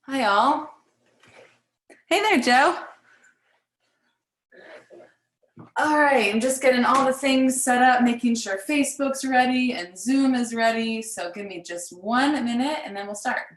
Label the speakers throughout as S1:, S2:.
S1: Hi, all. Hey there, Joe. All right, I'm just getting all the things set up, making sure Facebook's ready and Zoom is ready. So give me just 1 minute and then we'll start.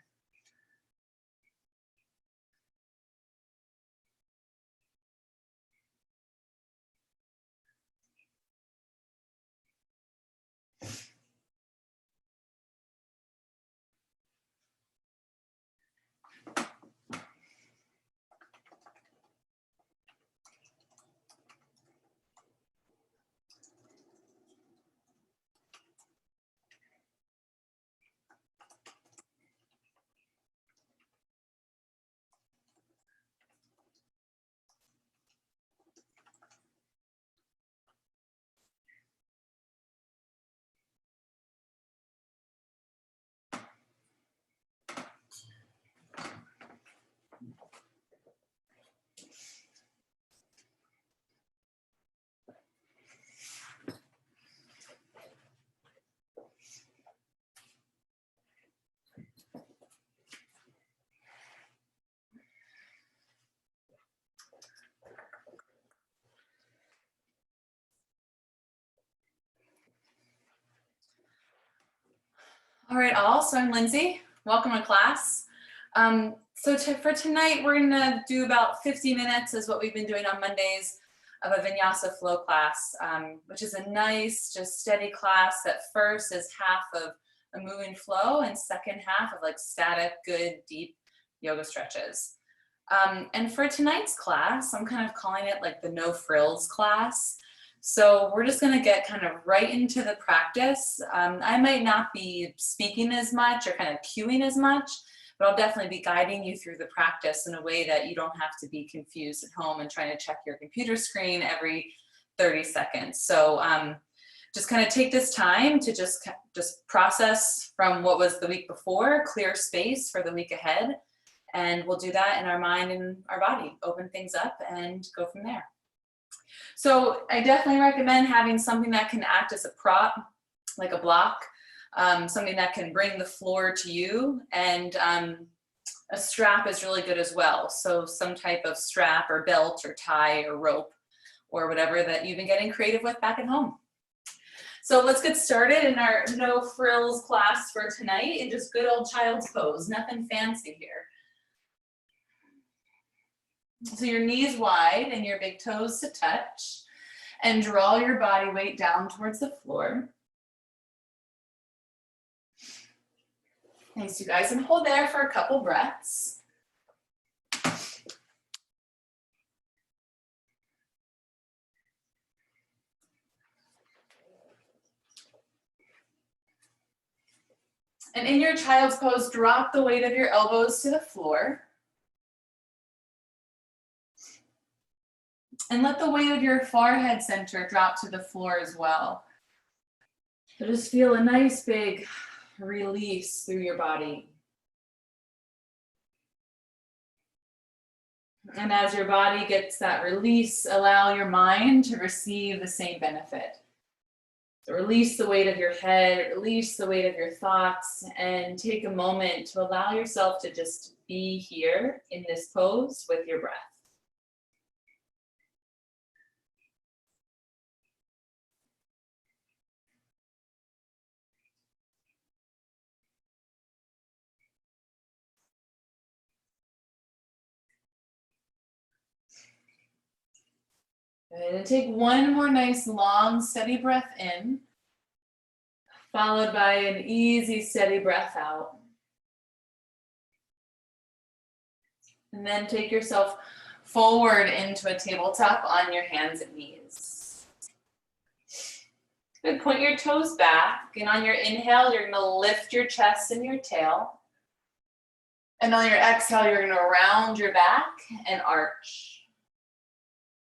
S1: All right, all. So I'm Lindsay. Welcome to class. For tonight, we're going to do about 50 minutes is what we've been doing on Mondays of a Vinyasa flow class, which is a nice, just steady class that first is half of a moving flow and second half of like static, good, deep yoga stretches. And for tonight's class, I'm kind of calling it like the no-frills class. So we're just going to get kind of right into the practice. I might not be speaking as much or kind of cueing as much, but I'll definitely be guiding you through the practice in a way that you don't have to be confused at home and trying to check your computer screen every 30 seconds. So just kind of take this time to just process from what was the week before, clear space for the week ahead. And we'll do that in our mind and our body, open things up and go from there. So I definitely recommend having something that can act as a prop, like a block, something that can bring the floor to you, and a strap is really good as well. So some type of strap or belt or tie or rope or whatever that you've been getting creative with back at home. So let's get started in our no frills class for tonight in just good old child's pose, nothing fancy here. So your knees wide and your big toes to touch, and draw your body weight down towards the floor. Thanks, you guys, and hold there for a couple breaths. And in your child's pose, drop the weight of your elbows to the floor. And let the weight of your forehead center drop to the floor as well. So just feel a nice big release through your body. And as your body gets that release, allow your mind to receive the same benefit. So release the weight of your head, release the weight of your thoughts, and take a moment to allow yourself to just be here in this pose with your breath. And take one more nice, long, steady breath in, followed by an easy, steady breath out. And then take yourself forward into a tabletop on your hands and knees. Good. Point your toes back, and on your inhale, you're going to lift your chest and your tail. And on your exhale, you're going to round your back and arch.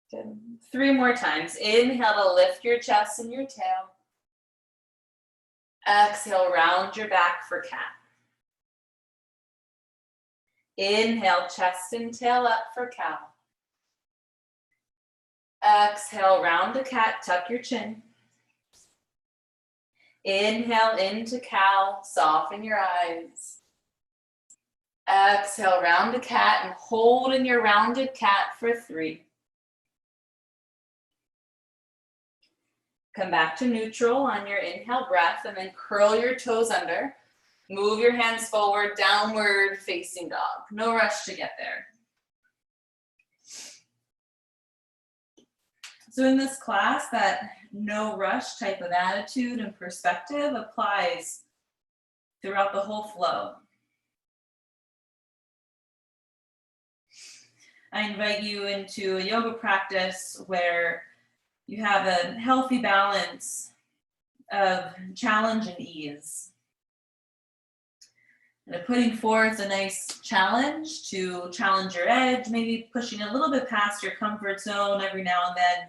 S1: Good. 3 more times. Inhale to lift your chest and your tail. Exhale, round your back for cat. Inhale, chest and tail up for cow. Exhale, round to cat, tuck your chin. Inhale into cow, soften your eyes. Exhale, rounded cat, and hold in your rounded cat for 3. Come back to neutral on your inhale breath, and then curl your toes under. Move your hands forward, downward facing dog. No rush to get there. So in this class, that no rush type of attitude and perspective applies throughout the whole flow. I invite you into a yoga practice where you have a healthy balance of challenge and ease. And putting forth a nice challenge to challenge your edge, maybe pushing a little bit past your comfort zone every now and then,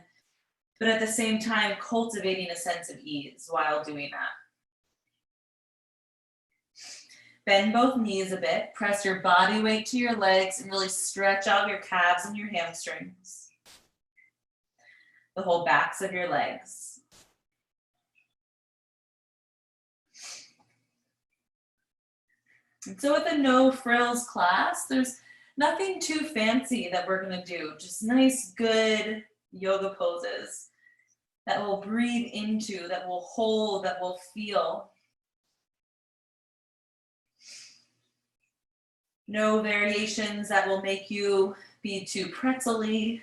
S1: but at the same time cultivating a sense of ease while doing that. Bend both knees a bit, press your body weight to your legs, and really stretch out your calves and your hamstrings. The whole backs of your legs. And so with the no frills class, there's nothing too fancy that we're gonna do, just nice, good yoga poses that we'll breathe into, that we'll hold, that we'll feel. No variations that will make you be too pretzel-y,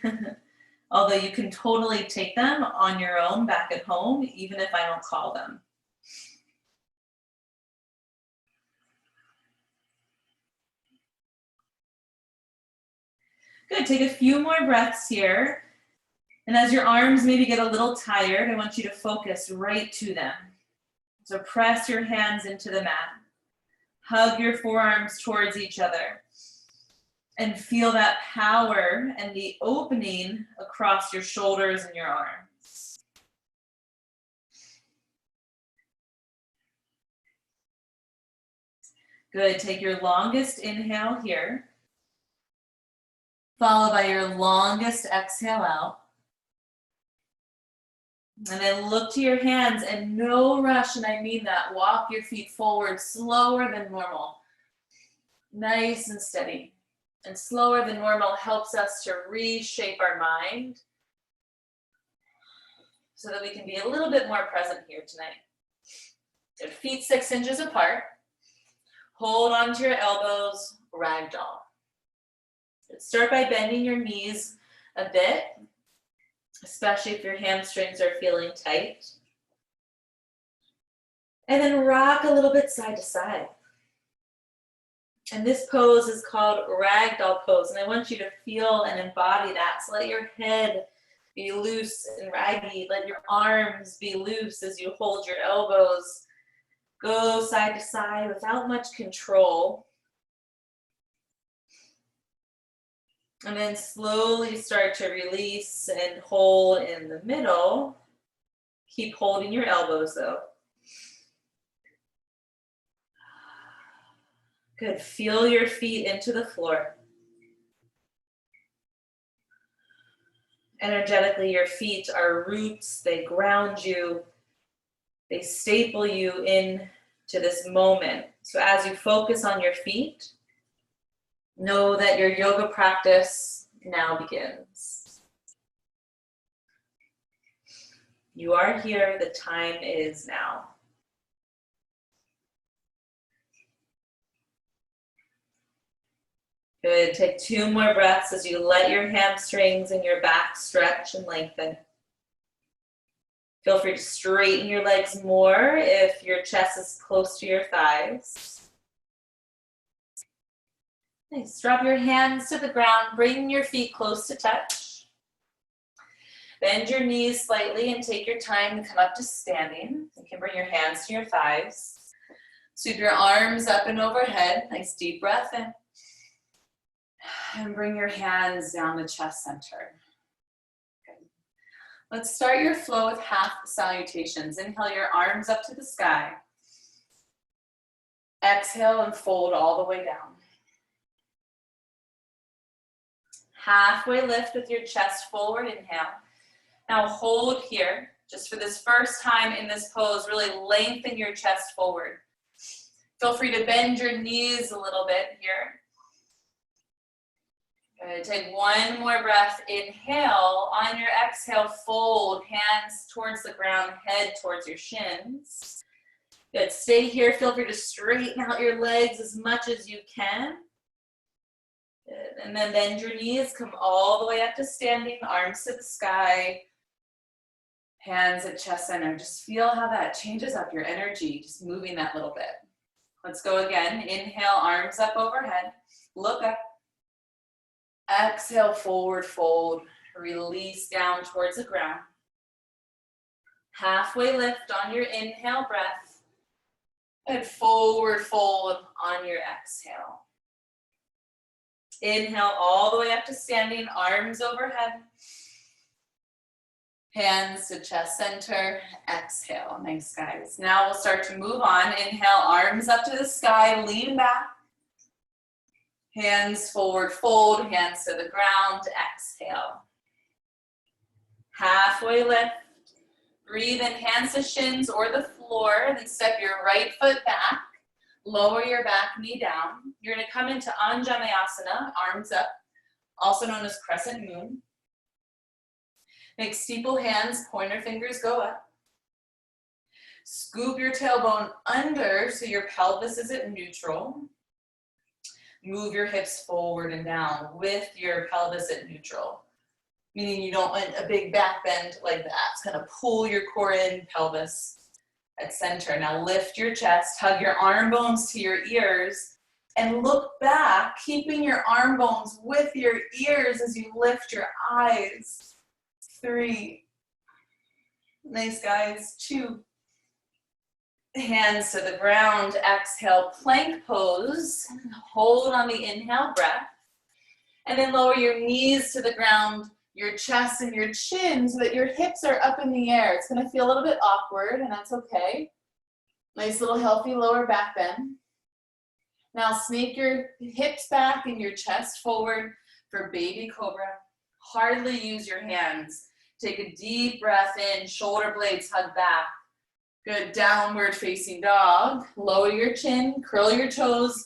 S1: although you can totally take them on your own back at home, even if I don't call them. Good, take a few more breaths here. And as your arms maybe get a little tired, I want you to focus right to them. So press your hands into the mat. Hug your forearms towards each other. And feel that power and the opening across your shoulders and your arms. Good, take your longest inhale here, followed by your longest exhale out. And then look to your hands and no rush, and I mean that. Walk your feet forward slower than normal. Nice and steady. And slower than normal helps us to reshape our mind so that we can be a little bit more present here tonight. Your feet 6 inches apart. Hold onto your elbows, ragdoll. Start by bending your knees a bit, especially if your hamstrings are feeling tight. And then rock a little bit side to side. And this pose is called ragdoll pose, and I want you to feel and embody that. So let your head be loose and raggy. Let your arms be loose as you hold your elbows. Go side to side without much control. And then slowly start to release and hold in the middle. Keep holding your elbows though. Good, feel your feet into the floor. Energetically, your feet are roots, they ground you, they staple you into this moment. So as you focus on your feet, know that your yoga practice now begins. You are here, the time is now. Good, take 2 more breaths as you let your hamstrings and your back stretch and lengthen. Feel free to straighten your legs more if your chest is close to your thighs. Nice, drop your hands to the ground, bring your feet close to touch. Bend your knees slightly and take your time to come up to standing. You can bring your hands to your thighs. Sweep your arms up and overhead. Nice deep breath in. And bring your hands down the chest center. Good. Let's start your flow with half salutations. Inhale your arms up to the sky. Exhale and fold all the way down. Halfway lift with your chest forward, inhale. Now hold here, just for this first time in this pose, really lengthen your chest forward. Feel free to bend your knees a little bit here. Good, take one more breath. Inhale, on your exhale, fold, hands towards the ground, head towards your shins. Good, stay here, feel free to straighten out your legs as much as you can. Good. And then bend your knees, come all the way up to standing, arms to the sky, hands at chest center. Just feel how that changes up your energy, just moving that little bit. Let's go again. Inhale, arms up overhead, look up. Exhale, forward fold, release down towards the ground. Halfway lift on your inhale breath, and forward fold on your exhale. Inhale all the way up to standing, arms overhead. Hands to chest center, exhale. Nice, guys. Now we'll start to move on. Inhale, arms up to the sky, lean back. Hands forward, fold, hands to the ground, exhale. Halfway lift. Breathe in, hands to shins or the floor, then step your right foot back. Lower your back knee down. You're gonna come into Anjamayasana, arms up, also known as crescent moon. Make steeple hands, pointer fingers go up. Scoop your tailbone under so your pelvis is at neutral. Move your hips forward and down with your pelvis at neutral. Meaning you don't want a big back bend like that. It's gonna pull your core in, pelvis at center. Now lift your chest, hug your arm bones to your ears, and look back, keeping your arm bones with your ears as you lift your eyes. 3. Nice, guys. 2. Hands to the ground. Exhale, plank pose. Hold on the inhale breath. And then lower your knees to the ground, your chest and your chin so that your hips are up in the air. It's gonna feel a little bit awkward, and that's okay. Nice little healthy lower back bend. Now snake your hips back and your chest forward for baby cobra. Hardly use your hands. Take a deep breath in, shoulder blades hug back. Good, downward facing dog. Lower your chin, curl your toes,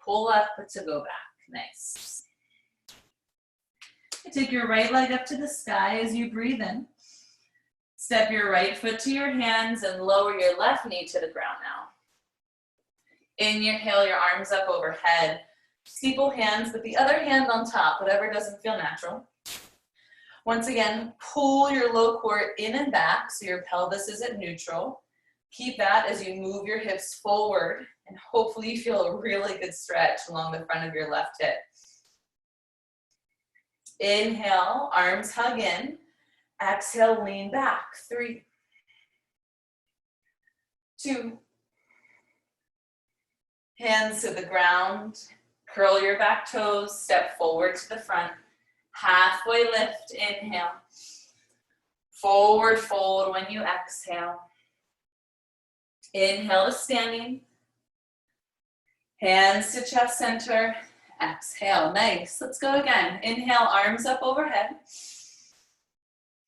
S1: pull up to go back. Nice. Take your right leg up to the sky as you breathe in. Step your right foot to your hands and lower your left knee to the ground now. Inhale, your arms up overhead. Steeple hands, but the other hand on top, whatever doesn't feel natural. Once again, pull your low core in and back so your pelvis is at neutral. Keep that as you move your hips forward, and hopefully you feel a really good stretch along the front of your left hip. Inhale, arms hug in. Exhale, lean back. 3, 2. Hands to the ground. Curl your back toes, step forward to the front. Halfway lift, inhale. Forward fold when you exhale. Inhale to standing. Hands to chest center. Exhale, nice. Let's go again. Inhale, arms up overhead.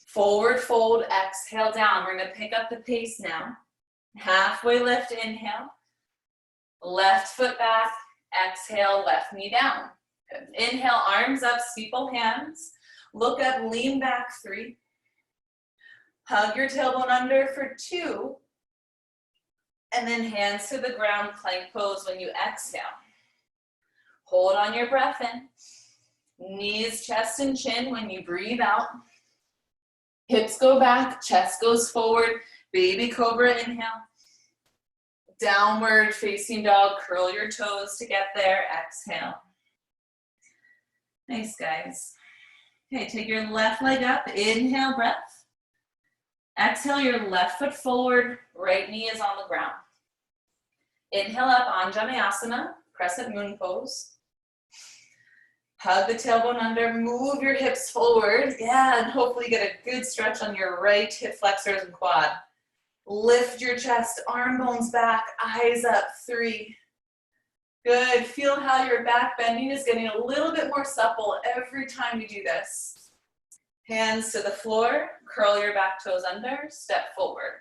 S1: Forward fold, exhale down. We're gonna pick up the pace now. Halfway lift, inhale. Left foot back, exhale, left knee down. Good. Inhale, arms up, steeple hands. Look up, lean back, 3. Hug your tailbone under for 2. And then hands to the ground, plank pose when you exhale. Hold on your breath in. Knees, chest, and chin when you breathe out. Hips go back, chest goes forward. Baby cobra, inhale. Downward facing dog, curl your toes to get there, exhale. Nice, guys. Okay, take your left leg up, inhale, breath. Exhale your left foot forward, right knee is on the ground. Inhale up, Anjamayasana, crescent moon pose. Hug the tailbone under, move your hips forward. Yeah, and hopefully get a good stretch on your right hip flexors and quad. Lift your chest, arm bones back, eyes up, 3. Good, feel how your back bending is getting a little bit more supple every time you do this. Hands to the floor, curl your back toes under, step forward.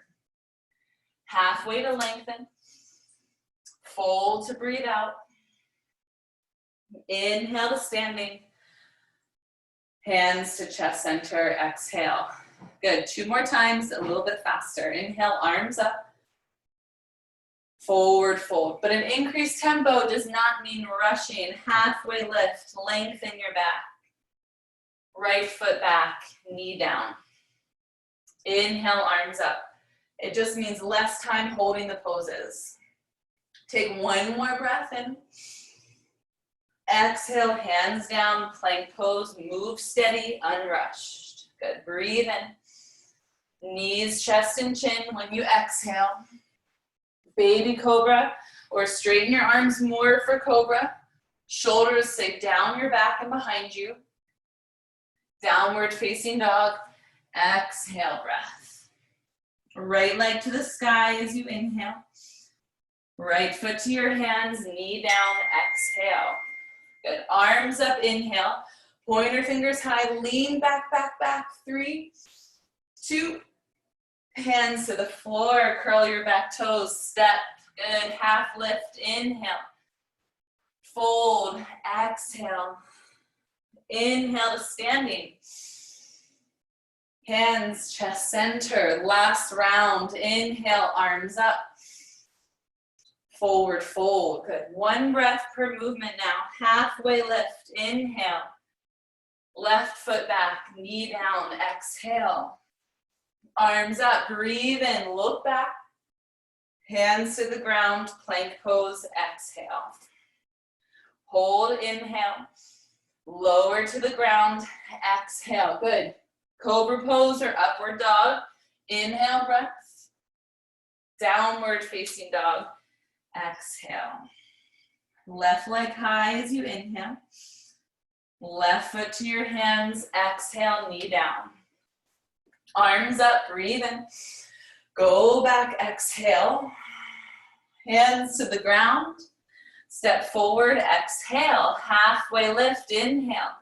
S1: Halfway to lengthen. Fold to breathe out. Inhale to standing. Hands to chest center, exhale. Good, 2 more times, a little bit faster. Inhale, arms up. Forward fold, but an increased tempo does not mean rushing. Halfway lift, lengthen your back. Right foot back, knee down. Inhale, arms up. It just means less time holding the poses. Take 1 more breath in. Exhale, hands down, plank pose, move steady, unrushed. Good, breathe in. Knees, chest, and chin when you exhale. Baby cobra, or straighten your arms more for cobra. Shoulders sink down your back and behind you. Downward facing dog. Exhale, breath. Right leg to the sky as you inhale. Right foot to your hands, knee down, exhale. Good, arms up, inhale. Pointer fingers high, lean back, back, back. 3, 2, hands to the floor, curl your back toes, step, good, half lift, inhale. Fold, exhale. Inhale to standing. Hands, chest center, last round. Inhale, arms up. Forward fold, good. 1 breath per movement now. Halfway lift, inhale. Left foot back, knee down, exhale. Arms up, breathe in, look back. Hands to the ground, plank pose, exhale. Hold, inhale. Lower to the ground, exhale, good. Cobra pose or upward dog. Inhale, breath. Downward facing dog, exhale. Left leg high as you inhale. Left foot to your hands, exhale, knee down. Arms up, breathe in. Go back, exhale. Hands to the ground. Step forward, exhale. Halfway lift, inhale.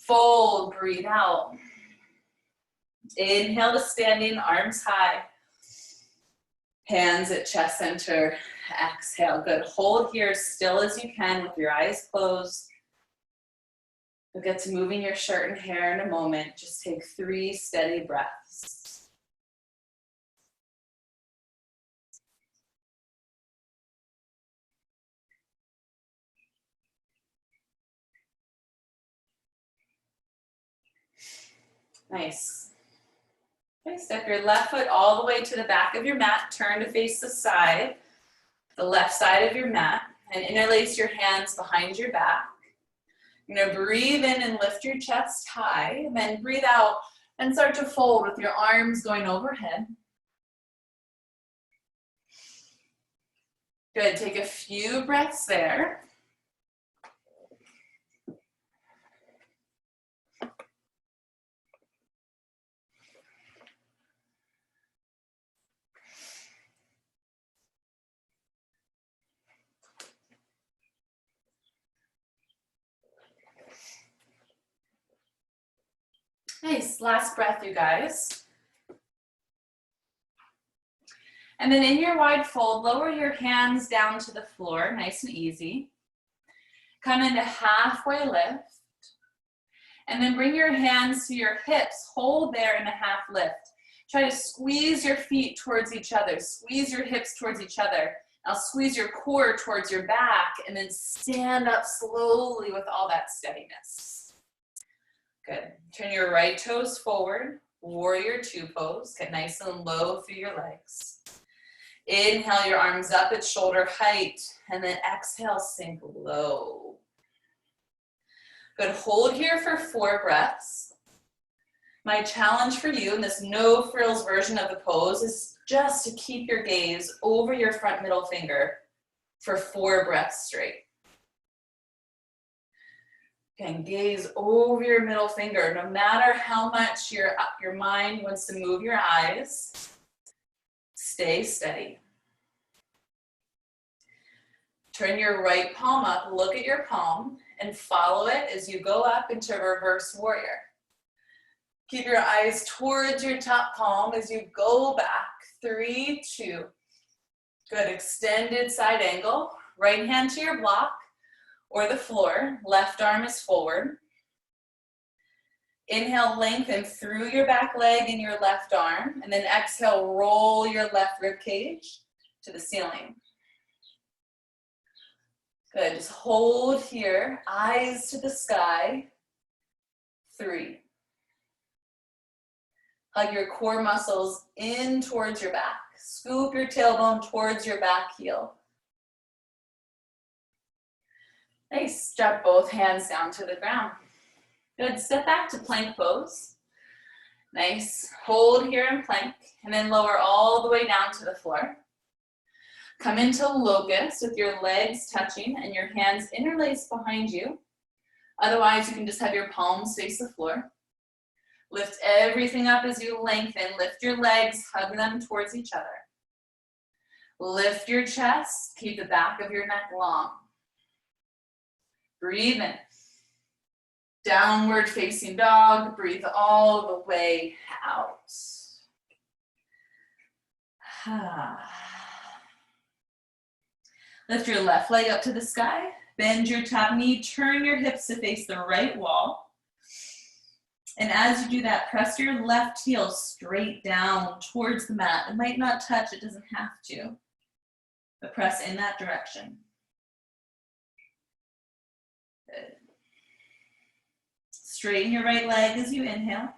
S1: Fold, breathe out. Inhale to standing, arms high. Hands at chest center, exhale. Good, hold here still as you can with your eyes closed. We'll get to moving your shirt and hair in a moment. Just take 3 steady breaths. Nice. Okay, step your left foot all the way to the back of your mat. Turn to face the side, the left side of your mat, and interlace your hands behind your back. You're gonna breathe in and lift your chest high, and then breathe out and start to fold with your arms going overhead. Good, take a few breaths there. Nice, last breath, you guys. And then in your wide fold, lower your hands down to the floor, nice and easy. Come into halfway lift. And then bring your hands to your hips, hold there in a half lift. Try to squeeze your feet towards each other, squeeze your hips towards each other. Now squeeze your core towards your back, and then stand up slowly with all that steadiness. Good. Turn your right toes forward, warrior 2 pose. Get nice and low through your legs. Inhale your arms up at shoulder height, and then exhale, sink low. Good, hold here for 4 breaths. My challenge for you in this no frills version of the pose is just to keep your gaze over your front middle finger for 4 breaths straight. Again, gaze over your middle finger. No matter how much your mind wants to move your eyes, stay steady. Turn your right palm up, look at your palm, and follow it as you go up into reverse warrior. Keep your eyes towards your top palm as you go back. 3, 2. Good, extended side angle. Right hand to your block or the floor. Left arm is forward. Inhale, lengthen through your back leg and your left arm, and then exhale, roll your left rib cage to the ceiling. Good, just hold here, eyes to the sky. 3. Hug your core muscles in towards your back. Scoop your tailbone towards your back heel. Nice, drop both hands down to the ground. Good, step back to plank pose. Nice, hold here in plank, and then lower all the way down to the floor. Come into locust with your legs touching and your hands interlaced behind you. Otherwise, you can just have your palms face the floor. Lift everything up as you lengthen. Lift your legs, hug them towards each other. Lift your chest, keep the back of your neck long. Breathe in. Downward facing dog, breathe all the way out. Lift your left leg up to the sky, bend your top knee, turn your hips to face the right wall. And as you do that, press your left heel straight down towards the mat. It might not touch, it doesn't have to, but press in that direction. Good. Straighten your right leg as you inhale.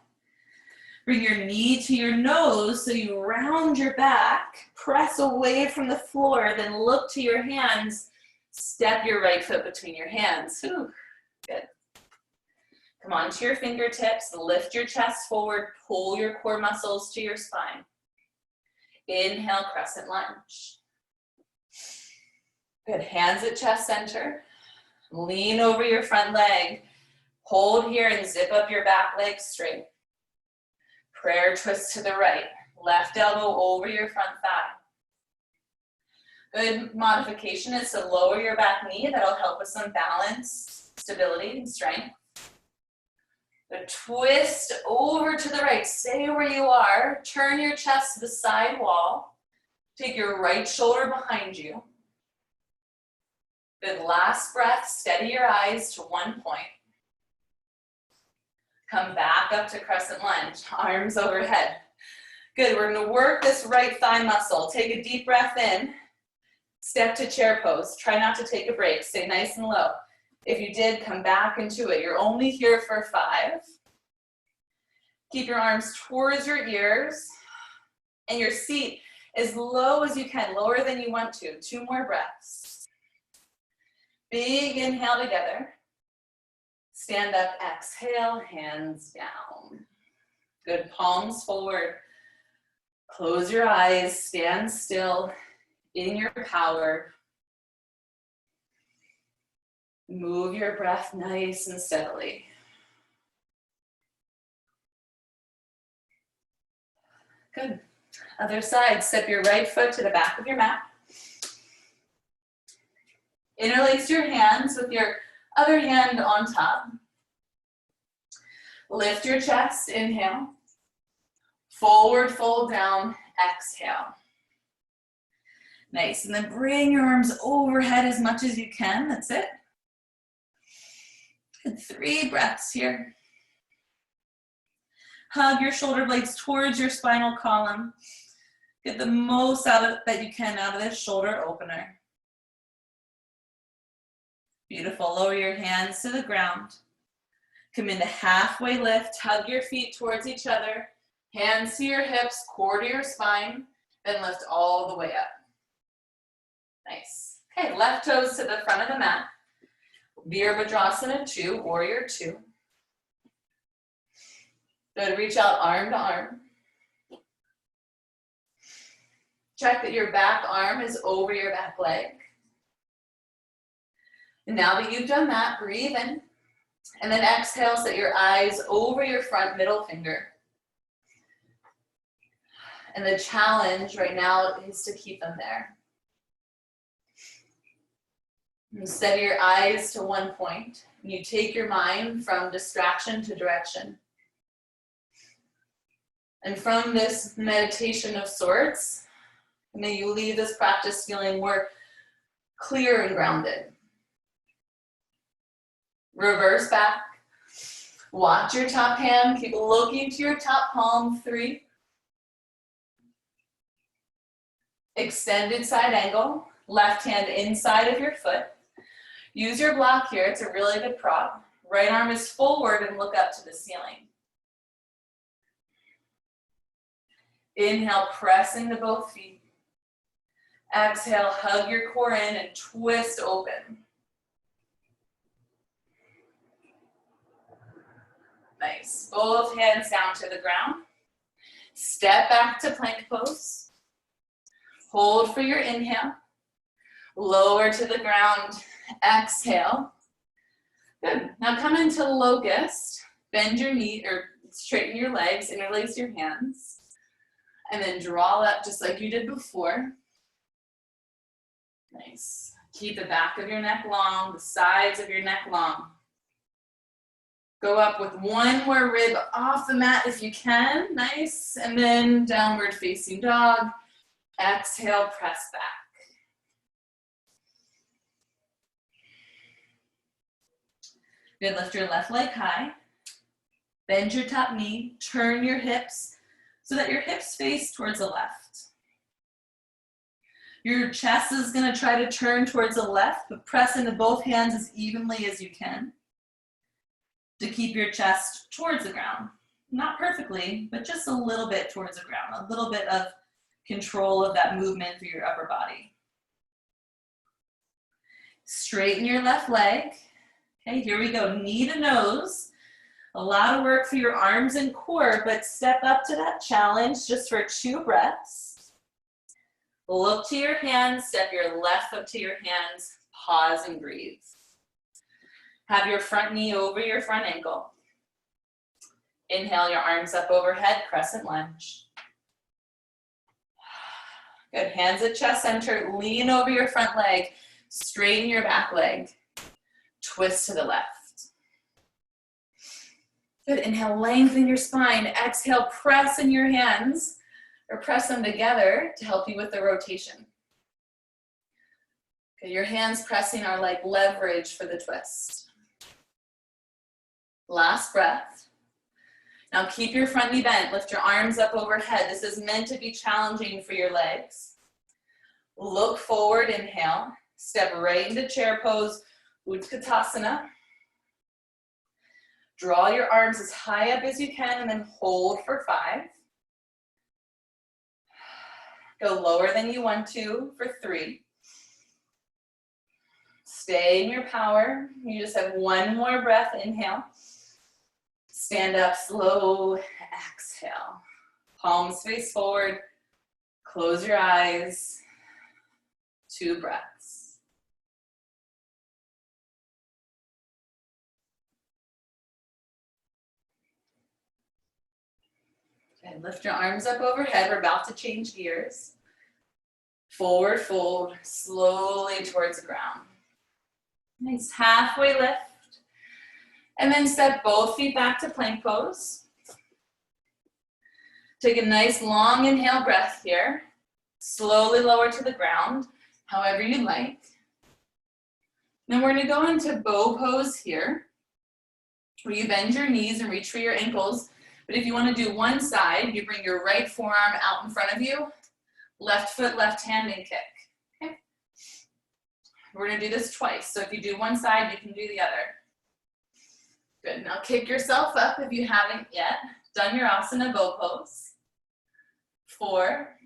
S1: Bring your knee to your nose so you round your back, press away from the floor, then look to your hands, step your right foot between your hands. Ooh, good. Come onto your fingertips, lift your chest forward, pull your core muscles to your spine. Inhale, crescent lunge. Good, hands at chest center. Lean over your front leg. Hold here and zip up your back leg straight. Prayer twist to the right. Left elbow over your front thigh. Good modification is to lower your back knee. That'll help with some balance, stability, and strength. Good, twist over to the right. Stay where you are. Turn your chest to the side wall. Take your right shoulder behind you. Good, last breath. Steady your eyes to one point. Come back up to crescent lunge, arms overhead. Good, we're gonna work this right thigh muscle. Take a deep breath in, step to chair pose. Try not to take a break, stay nice and low. If you did, come back into it. You're only here for 5. Keep your arms towards your ears and your seat as low as you can, lower than you want to. 2 more breaths. Big inhale together. Stand up, exhale, hands down. Good, palms forward. Close your eyes, stand still in your power. Move your breath nice and steadily. Good. Other side, step your right foot to the back of your mat. Interlace your hands with your other hand on top. Lift your chest, inhale. Forward fold down, exhale. Nice, and then bring your arms overhead as much as you can, that's it. Good, 3 breaths here. Hug your shoulder blades towards your spinal column. Get the most that you can out of this shoulder opener. Beautiful, lower your hands to the ground. Come into halfway lift, hug your feet towards each other. Hands to your hips, core to your spine, then lift all the way up. Nice. Okay, left toes to the front of the mat. Virabhadrasana 2, warrior 2. Good, reach out arm to arm. Check that your back arm is over your back leg. And now that you've done that, breathe in. And then exhale, set your eyes over your front middle finger. And the challenge right now is to keep them there. You set your eyes to one point. And you take your mind from distraction to direction. And from this meditation of sorts, may you leave this practice feeling more clear and grounded. Reverse back. Watch your top hand, keep looking to your top palm, 3. Extended side angle, left hand inside of your foot. Use your block here, it's a really good prop. Right arm is forward and look up to the ceiling. Inhale, press into both feet. Exhale, hug your core in and twist open. Nice. Both hands down to the ground. Step back to plank pose. Hold for your inhale. Lower to the ground. Exhale. Good. Now come into locust. Bend your knee or straighten your legs. Interlace your hands. And then draw up just like you did before. Nice. Keep the back of your neck long, the sides of your neck long. Go up with one more rib off the mat if you can. Nice. And then downward facing dog. Exhale, press back. Good, lift your left leg high. Bend your top knee, turn your hips so that your hips face towards the left. Your chest is gonna try to turn towards the left, but press into both hands as evenly as you can to keep your chest towards the ground. Not perfectly, but just a little bit towards the ground, a little bit of control of that movement through your upper body. Straighten your left leg. Okay, here we go, knee to nose. A lot of work for your arms and core, but step up to that challenge just for 2 breaths. Look to your hands, step your left foot to your hands, pause and breathe. Have your front knee over your front ankle. Inhale your arms up overhead, crescent lunge. Good, hands at chest center, lean over your front leg, straighten your back leg, twist to the left. Good, inhale, lengthen your spine. Exhale, press in your hands or press them together to help you with the rotation. Okay, your hands pressing are like leverage for the twist. Last breath. Now keep your front knee bent, lift your arms up overhead. This is meant to be challenging for your legs. Look forward, inhale. Step right into chair pose, Utkatasana. Draw your arms as high up as you can and then hold for 5. Go lower than you want to for 3. Stay in your power. You just have one more breath, inhale. Stand up, slow, exhale. Palms face forward, close your eyes. 2 breaths. Okay, lift your arms up overhead. We're about to change gears. Forward fold, slowly towards the ground. Nice, halfway lift. And then step both feet back to plank pose. Take a nice long inhale breath here. Slowly lower to the ground, however you like. Then we're gonna go into bow pose here, where you bend your knees and reach for your ankles. But if you wanna do one side, you bring your right forearm out in front of you, left foot, left hand, and kick. Okay? We're gonna do this twice. So if you do one side, you can do the other. Good, now kick yourself up if you haven't yet. Done your asana bow pose. 4.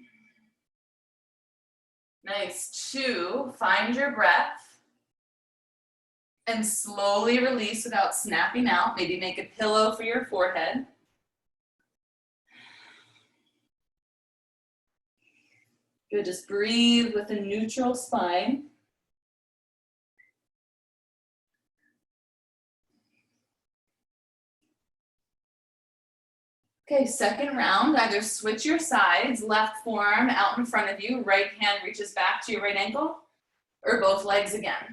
S1: Nice, 2, find your breath. And slowly release without snapping out. Maybe make a pillow for your forehead. Good, just breathe with a neutral spine. Okay, second round, either switch your sides, left forearm out in front of you, right hand reaches back to your right ankle, or both legs again.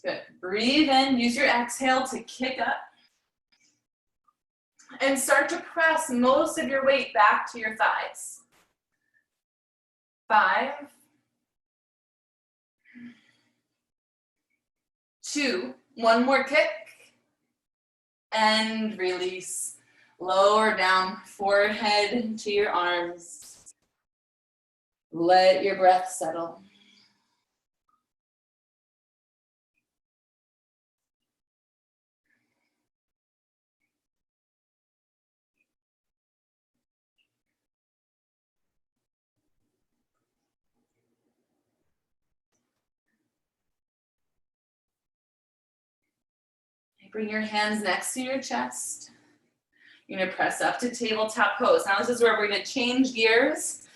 S1: Good, breathe in, use your exhale to kick up. And start to press most of your weight back to your thighs. 5, 2, one more kick. and release. Lower down, forehead to your arms. Let your breath settle. Bring your hands next to your chest. You're gonna press up to tabletop pose. Now this is where we're gonna change gears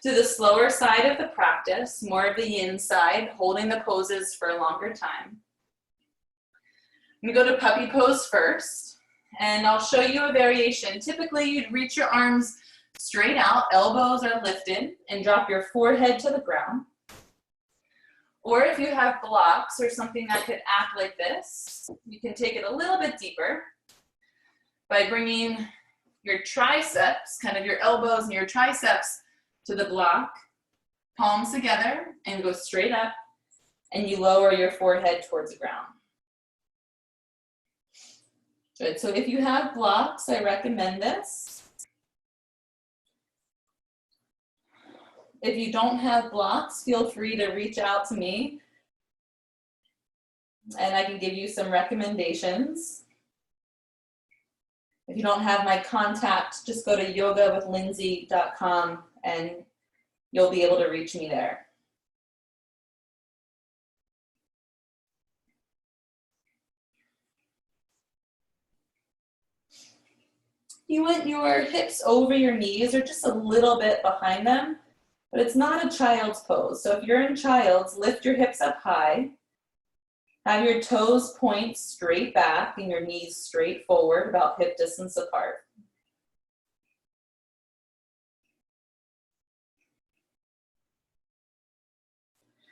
S1: to the slower side of the practice, more of the yin side, holding the poses for a longer time. I'm gonna go to puppy pose first, and I'll show you a variation. Typically you'd reach your arms straight out, elbows are lifted, and drop your forehead to the ground. Or if you have blocks or something that could act like this, you can take it a little bit deeper by bringing your triceps, kind of your elbows and your triceps to the block, palms together, and go straight up, and you lower your forehead towards the ground. Good, so if you have blocks, I recommend this. If you don't have blocks, feel free to reach out to me and I can give you some recommendations. If you don't have my contact, just go to yogawithlindsay.com and you'll be able to reach me there. You want your hips over your knees or just a little bit behind them, but it's not a child's pose. So if you're in child's, lift your hips up high. Have your toes point straight back and your knees straight forward, about hip distance apart.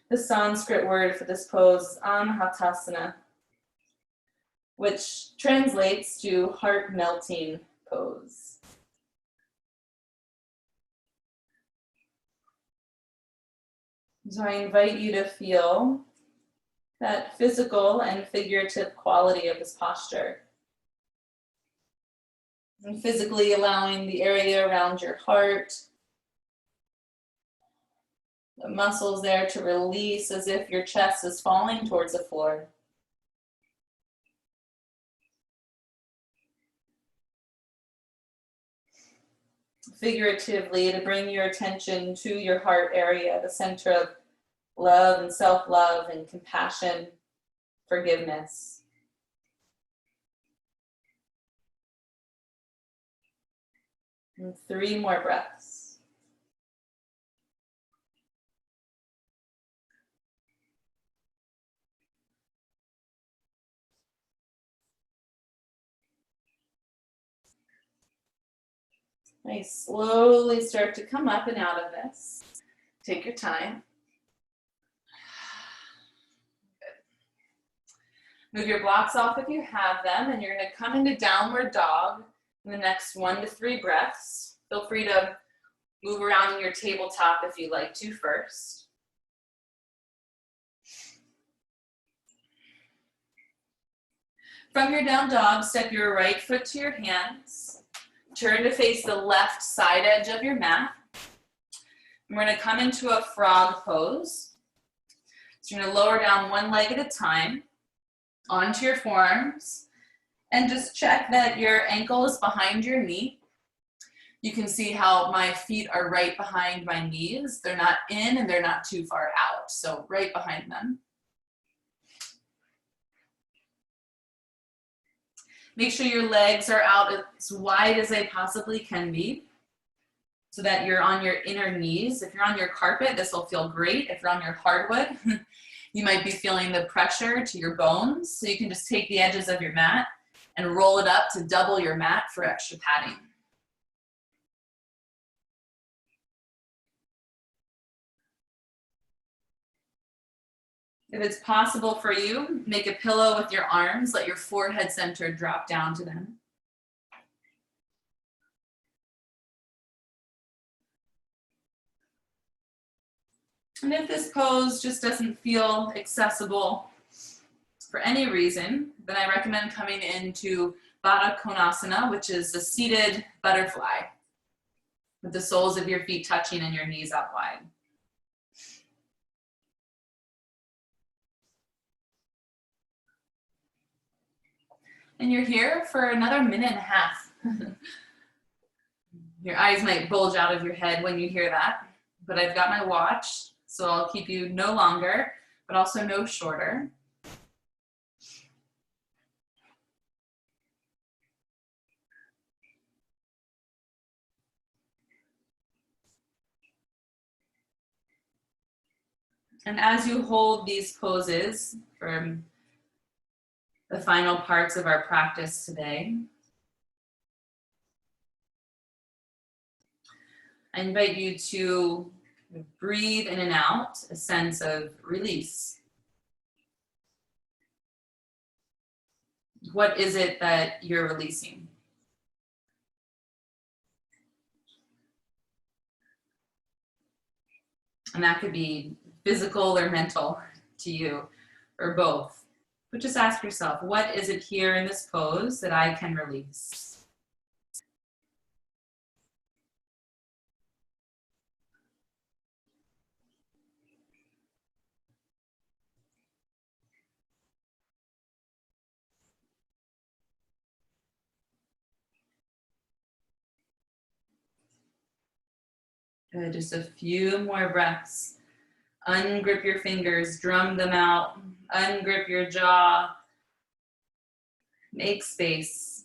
S1: The Sanskrit word for this pose is Anahatasana, which translates to heart melting pose. So I invite you to feel that physical and figurative quality of this posture. And physically allowing the area around your heart, the muscles there to release as if your chest is falling towards the floor. Figuratively, to bring your attention to your heart area, the center of love and self-love and compassion, forgiveness. And 3 more breaths. Nice. Slowly start to come up and out of this. Take your time. Good. Move your blocks off if you have them, and you're going to come into downward dog in the next 1 to 3 breaths. Feel free to move around in your tabletop if you'd like to first. From your down dog, step your right foot to your hands. Turn to face the left side edge of your mat. And we're going to come into a frog pose. So you're going to lower down one leg at a time onto your forearms and just check that your ankle is behind your knee. You can see how my feet are right behind my knees. They're not in and they're not too far out, so right behind them. Make sure your legs are out as wide as they possibly can be so that you're on your inner knees. If you're on your carpet, this will feel great. If you're on your hardwood, you might be feeling the pressure to your bones. So you can just take the edges of your mat and roll it up to double your mat for extra padding. If it's possible for you, make a pillow with your arms, let your forehead center drop down to them. And if this pose just doesn't feel accessible for any reason, then I recommend coming into Baddha Konasana, which is the seated butterfly with the soles of your feet touching and your knees out wide. And you're here for another minute and a half. Your eyes might bulge out of your head when you hear that, but I've got my watch, so I'll keep you no longer, but also no shorter. And as you hold these poses for the final parts of our practice today, I invite you to breathe in and out a sense of release. What is it that you're releasing? And that could be physical or mental to you, or both. But just ask yourself, what is it here in this pose that I can release? Good, just a few more breaths. Ungrip your fingers, drum them out, ungrip your jaw, make space.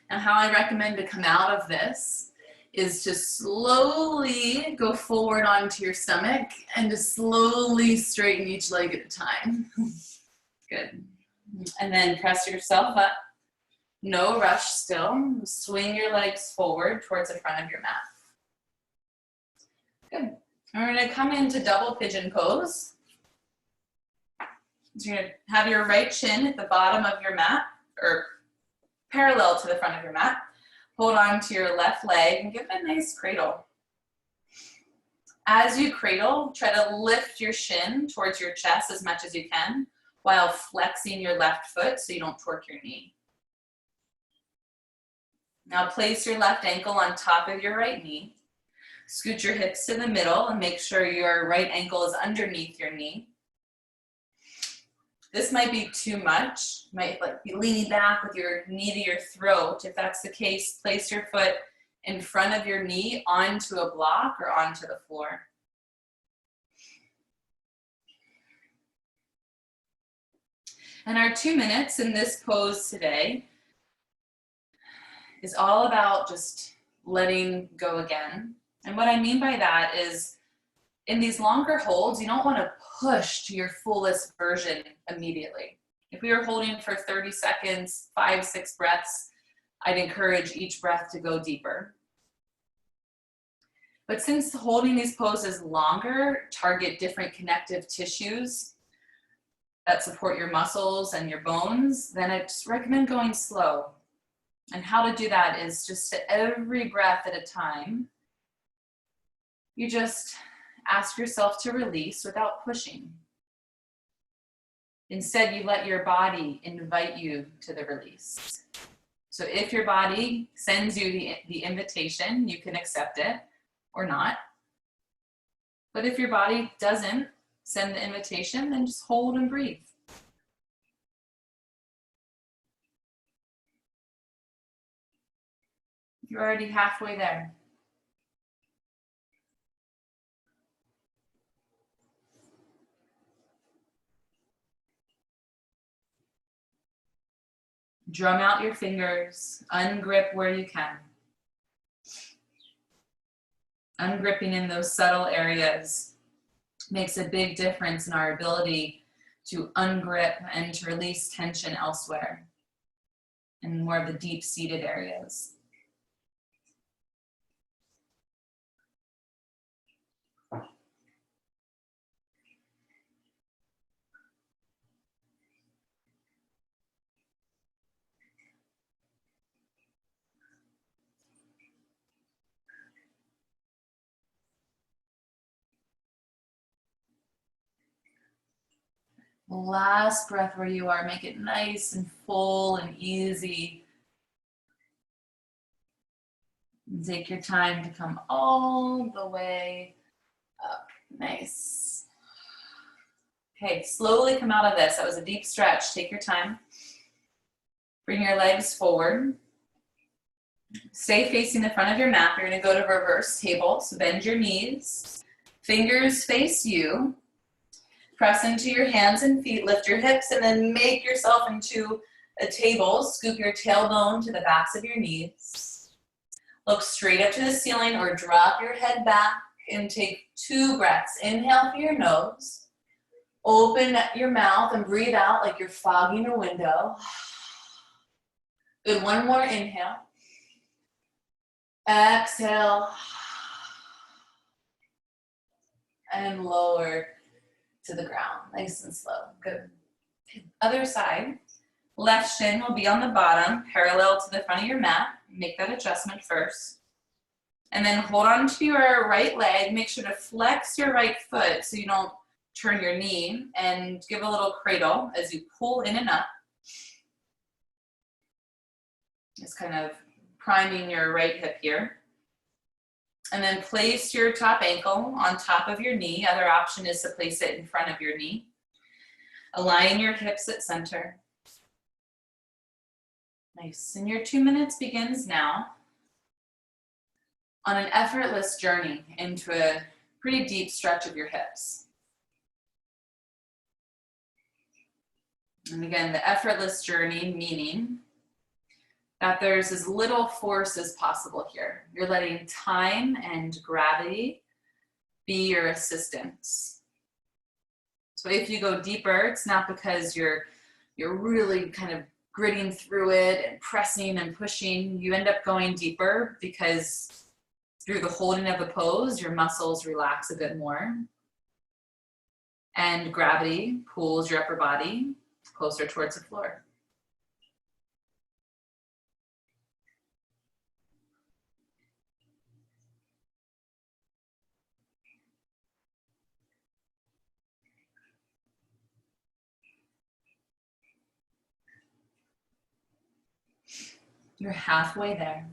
S1: Now, how I recommend to come out of this is to slowly go forward onto your stomach and to slowly straighten each leg at a time. Good. And then press yourself up. No rush still. Swing your legs forward towards the front of your mat. Good. We're going to come into double pigeon pose. So you're going to have your right shin at the bottom of your mat, or parallel to the front of your mat. Hold on to your left leg and give it a nice cradle. As you cradle, try to lift your shin towards your chest as much as you can while flexing your left foot so you don't torque your knee. Now place your left ankle on top of your right knee. Scoot your hips to the middle and make sure your right ankle is underneath your knee. This might be too much. You might be leaning back with your knee to your throat. If that's the case, place your foot in front of your knee onto a block or onto the floor. And our 2 minutes in this pose today is all about just letting go again. And what I mean by that is, in these longer holds, you don't want to push to your fullest version immediately. If we were holding for 30 seconds, 5, 6 breaths, I'd encourage each breath to go deeper. But since holding these poses longer target different connective tissues that support your muscles and your bones, then I just recommend going slow. And how to do that is just to every breath at a time, you just ask yourself to release without pushing. Instead, you let your body invite you to the release. So if your body sends you the invitation, you can accept it or not. But if your body doesn't send the invitation, then just hold and breathe. You're already halfway there. Drum out your fingers, ungrip where you can. Ungripping in those subtle areas makes a big difference in our ability to ungrip and to release tension elsewhere in more of the deep-seated areas. Last breath where you are. Make it nice and full and easy. And take your time to come all the way up. Nice. Okay, slowly come out of this. That was a deep stretch. Take your time. Bring your legs forward. Stay facing the front of your mat. You're going to go to reverse table. So bend your knees. Fingers face you. Press into your hands and feet. Lift your hips and then make yourself into a table. Scoop your tailbone to the backs of your knees. Look straight up to the ceiling or drop your head back and take 2 breaths. Inhale through your nose. Open your mouth and breathe out like you're fogging a window. Good, one more inhale. Exhale. And lower to the ground, nice and slow. Good. Other side. Left shin will be on the bottom, parallel to the front of your mat. Make that adjustment first. And then hold on to your right leg. Make sure to flex your right foot so you don't turn your knee, and give a little cradle as you pull in and up. Just kind of priming your right hip here. And then place your top ankle on top of your knee. Other option is to place it in front of your knee. Align your hips at center. Nice. And your 2 minutes begins now on an effortless journey into a pretty deep stretch of your hips. And again, the effortless journey meaning that there's as little force as possible here. You're letting time and gravity be your assistants. So if you go deeper, it's not because you're really kind of gritting through it and pressing and pushing. You end up going deeper because through the holding of the pose, your muscles relax a bit more. And gravity pulls your upper body closer towards the floor. You're halfway there.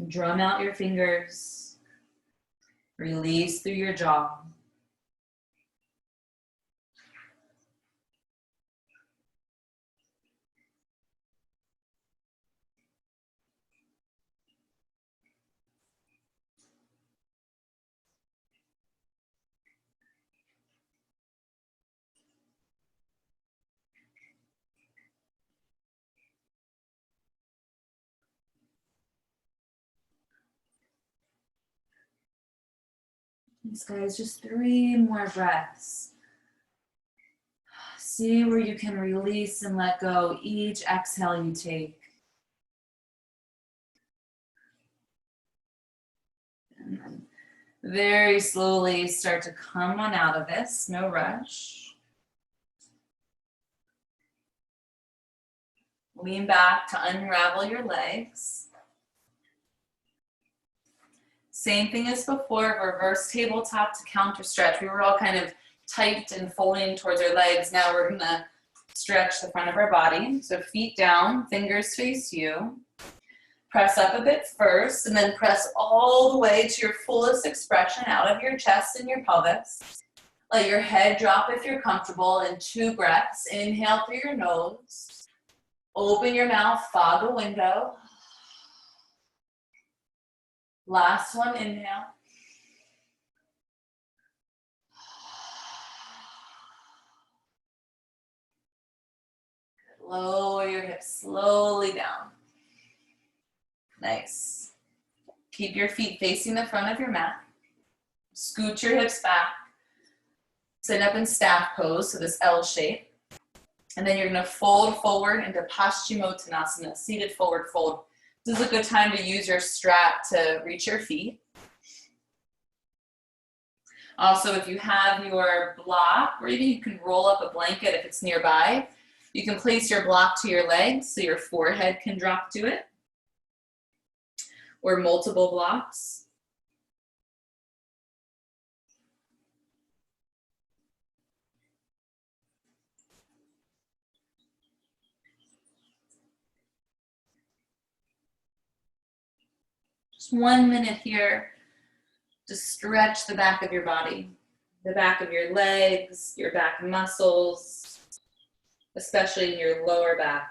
S1: Drum out your fingers. Release through your jaw. These guys, just 3 more breaths. See where you can release and let go each exhale you take. And then very slowly start to come on out of this, no rush. Lean back to unravel your legs. Same thing as before, reverse tabletop to counter stretch. We were all kind of tight and folding towards our legs. Now we're gonna stretch the front of our body. So feet down, fingers face you. Press up a bit first and then press all the way to your fullest expression out of your chest and your pelvis. Let your head drop if you're comfortable in 2 breaths. Inhale through your nose. Open your mouth, fog a window. Last one, inhale. Lower your hips slowly down. Nice. Keep your feet facing the front of your mat. Scoot your hips back. Sit up in staff pose, so this L shape. And then you're gonna fold forward into Paschimottanasana, seated forward fold. This is a good time to use your strap to reach your feet. Also, if you have your block, or even you can roll up a blanket if it's nearby, you can place your block to your legs so your forehead can drop to it, or multiple blocks. Just 1 minute here to stretch the back of your body, the back of your legs, your back muscles, especially in your lower back.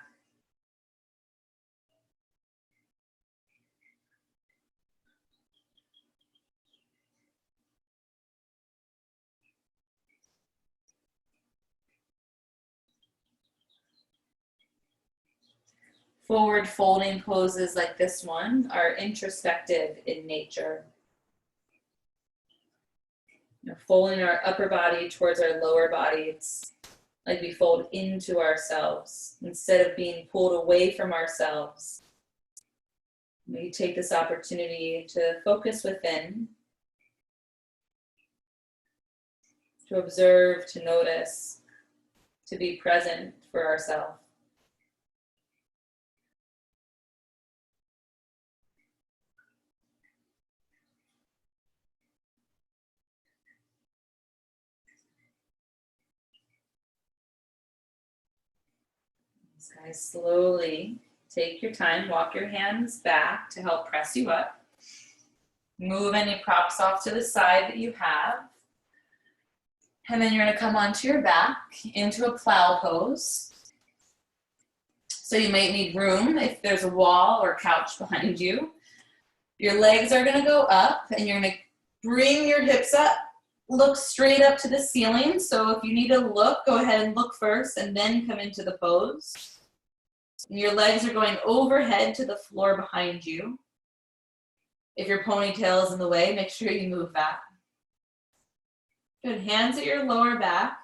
S1: Forward folding poses like this one are introspective in nature. Folding our upper body towards our lower body, it's like we fold into ourselves instead of being pulled away from ourselves. We take this opportunity to focus within, to observe, to notice, to be present for ourselves. Guys, slowly take your time, walk your hands back to help press you up. Move any props off to the side that you have. And then you're going to come onto your back into a plow pose. So you might need room if there's a wall or couch behind you. Your legs are going to go up and you're going to bring your hips up. Look straight up to the ceiling. So if you need to look, go ahead and look first and then come into the pose. And your legs are going overhead to the floor behind you. If your ponytail is in the way, make sure you move that. Good, hands at your lower back.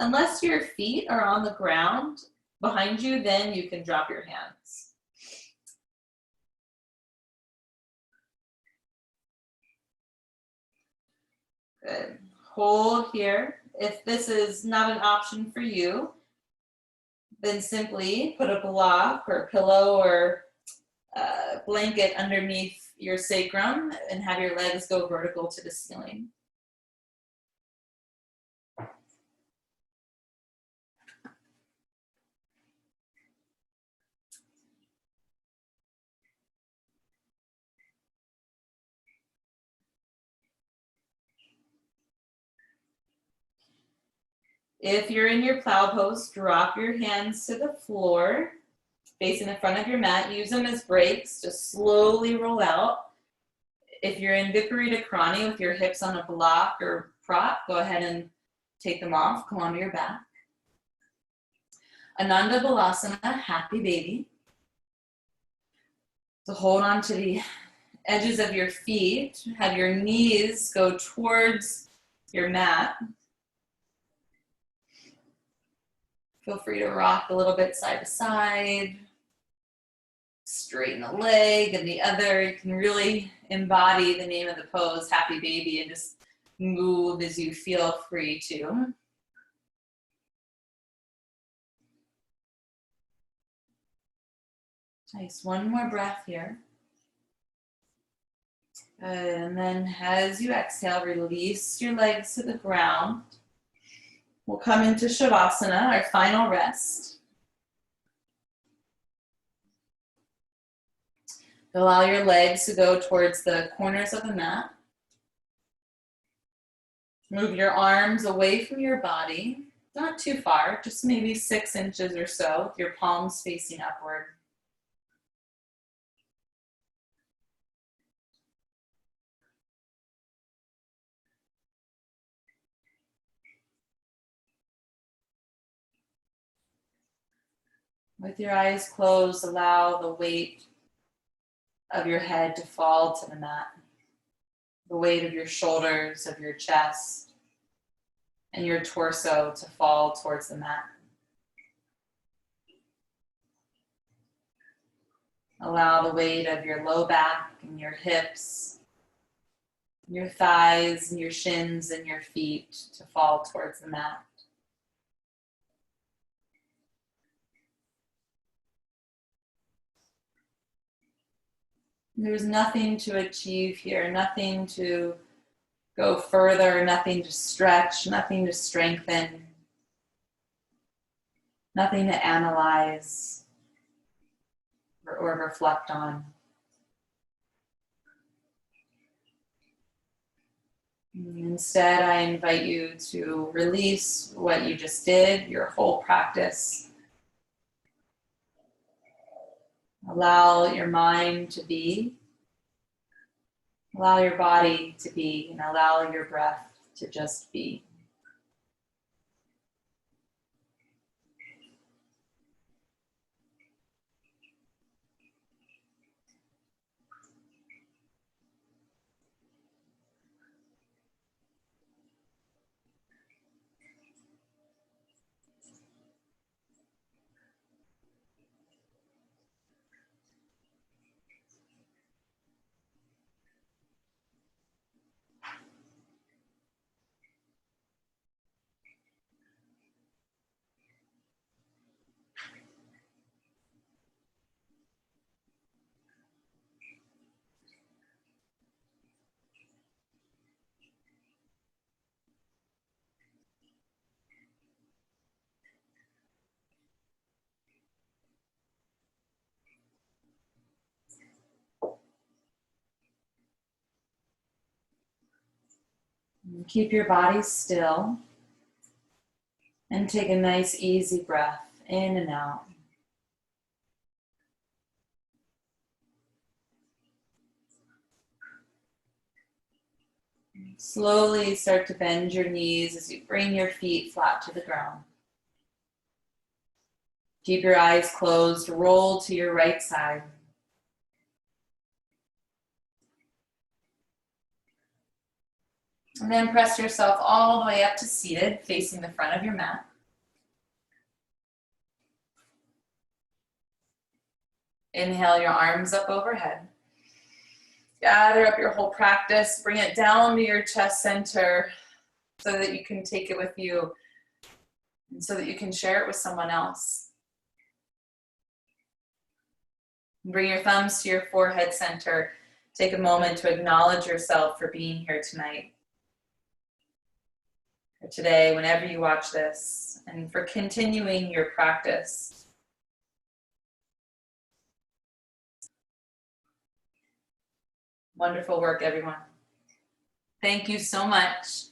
S1: Unless your feet are on the ground behind you, then you can drop your hands. Good, hold here. If this is not an option for you, then simply put a block or pillow or blanket underneath your sacrum and have your legs go vertical to the ceiling. If you're in your plow pose, drop your hands to the floor, facing the front of your mat. Use them as brakes, just slowly roll out. If you're in Viparita Karani with your hips on a block or prop, go ahead and take them off, come onto your back. Ananda Balasana, happy baby. So hold on to the edges of your feet, have your knees go towards your mat. Feel free to rock a little bit side to side. Straighten a leg and the other. You can really embody the name of the pose, happy baby, and just move as you feel free to. Nice, one more breath here. And then as you exhale, release your legs to the ground. We'll come into Shavasana, our final rest. Allow your legs to go towards the corners of the mat. Move your arms away from your body, not too far, just maybe 6 inches or so, with your palms facing upward. With your eyes closed, allow the weight of your head to fall to the mat. The weight of your shoulders, of your chest, and your torso to fall towards the mat. Allow the weight of your low back and your hips your thighs and your shins and your feet to fall towards the mat. There's nothing to achieve here, nothing to go further, nothing to stretch, nothing to strengthen, nothing to analyze or reflect on. Instead, I invite you to release what you just did, your whole practice. Allow your mind to be, allow your body to be, and allow your breath to just be. And keep your body still and take a nice easy breath in and out. Slowly start to bend your knees as you bring your feet flat to the ground. Keep your eyes closed, roll to your right side. And then press yourself all the way up to seated, facing the front of your mat. Inhale your arms up overhead. Gather up your whole practice, bring it down to your chest center so that you can take it with you and so that you can share it with someone else. Bring your thumbs to your forehead center. Take a moment to acknowledge yourself for being here tonight, or today, whenever you watch this, and for continuing your practice. Wonderful work, everyone. Thank you so much.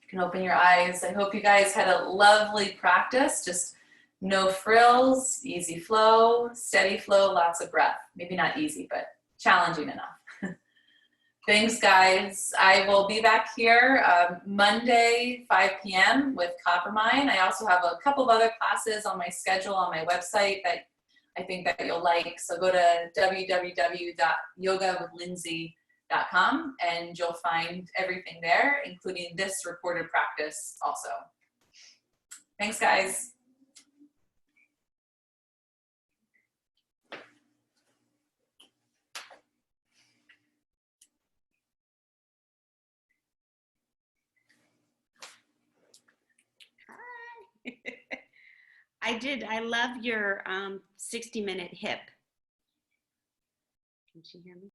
S1: You can open your eyes. I hope you guys had a lovely practice. Just no frills, easy flow, steady flow, lots of breath. Maybe not easy, but challenging enough. Thanks, guys. I will be back here Monday, 5 p.m. with Coppermine. I also have a couple of other classes on my schedule on my website that I think that you'll like. So go to www.yogawithlindsay.com and you'll find everything there, including this recorded practice also. Thanks, guys.
S2: I did. I love your 60-minute hip. Can she hear me?